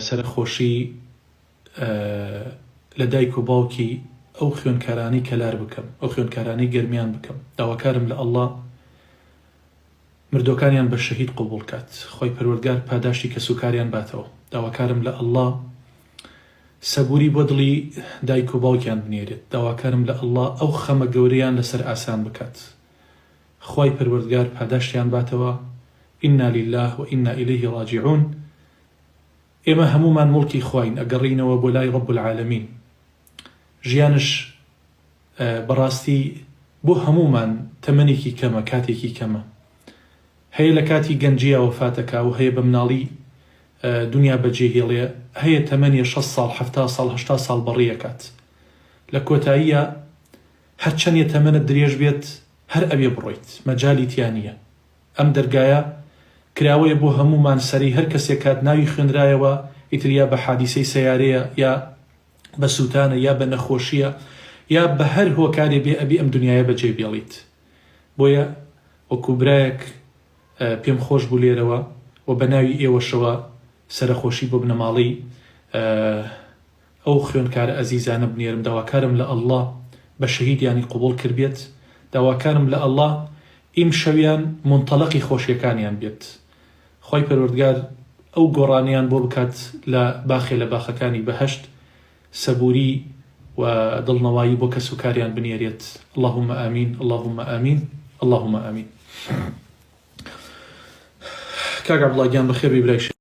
سەرخۆشی لە دایک و باوکی ئەو خوێنکارانی کەلار بکەم، ئەو خوێنکارانی گەرمیان بکەم. داواکارم لە ئەڵڵا مردوەکانیان بە شەهید قوبوڵ کات، خۆی پەروەردگار پاداشتی کەسوکاریان باتەوە. داواکارم لە ئەڵڵا سەبووری بۆ دڵی دایک و باوکیان بنێرێت. داواکارم لە ئەڵڵا ئەو خەمە گەورەیان لەسەر ئاسان بکات، خۆی پەروەردگار پاداشتیان باتەوە. ئینا لله و ئینا ئیلەیه ڕاجعون. ئێمە هەمومان مڵکی خوین، ئەگەڕینەوە بۆ لای ڕەب العالەمین. ژیانش بەڕاستی بۆ هەمومان تەمەنێکی کەمە، کاتێکی کەمە. هەیە لە کاتی گەنجیە وەفاتەکا و هەیە بە مناڵی دنیا بەجێهێڵێ، هەیە تەمەنی 6 ساڵ 70 ساڵ 80 ساڵ بەڕێەکات. لە کۆتاییە هەرچەندە تەمەنت درێژ بێت هەر ئەوێ بڕۆیت، مەجالی تیانە. ئەم دەرگایە کراوەیە بۆ هەمومان سەری هەر کەسێک کات ناوی خوێنرایەوە، ئیتریا بە حادیسەی سەیارەیە یا بە سووتانە یا بە نەخۆشیە یا بە هەر هۆکارێ بێ ئەبی ئەم دنیاە بەجێ بێڵیت. بۆیە وەکو برایەک پێم خۆش بوو لێرەوە و بە ناوی ئێوەشەوە سەرخۆشی بۆ بنەماڵی ئەو خوێنکارە ئەزیزانە بنێرم. داواکارم لە ئەڵڵا بە شەهیدیانی قوبوڵ کردبێت. داواکارم لە ئەڵڵا ئیم شەویان منتەڵەقی خۆشیەکانیان بێت. خۆی پەروەردگار ئەو گۆڕانیان بۆ بکات لە باخێ لە باخەکانی بەهەشت، سەبووری و دڵنەوایی بۆ کەسوکاریان بنێرێت. اللهم ئامین، اللهم ئامین، اللهم ئامین. کاک عەبدوڵڵا گیان بەخێر بی برای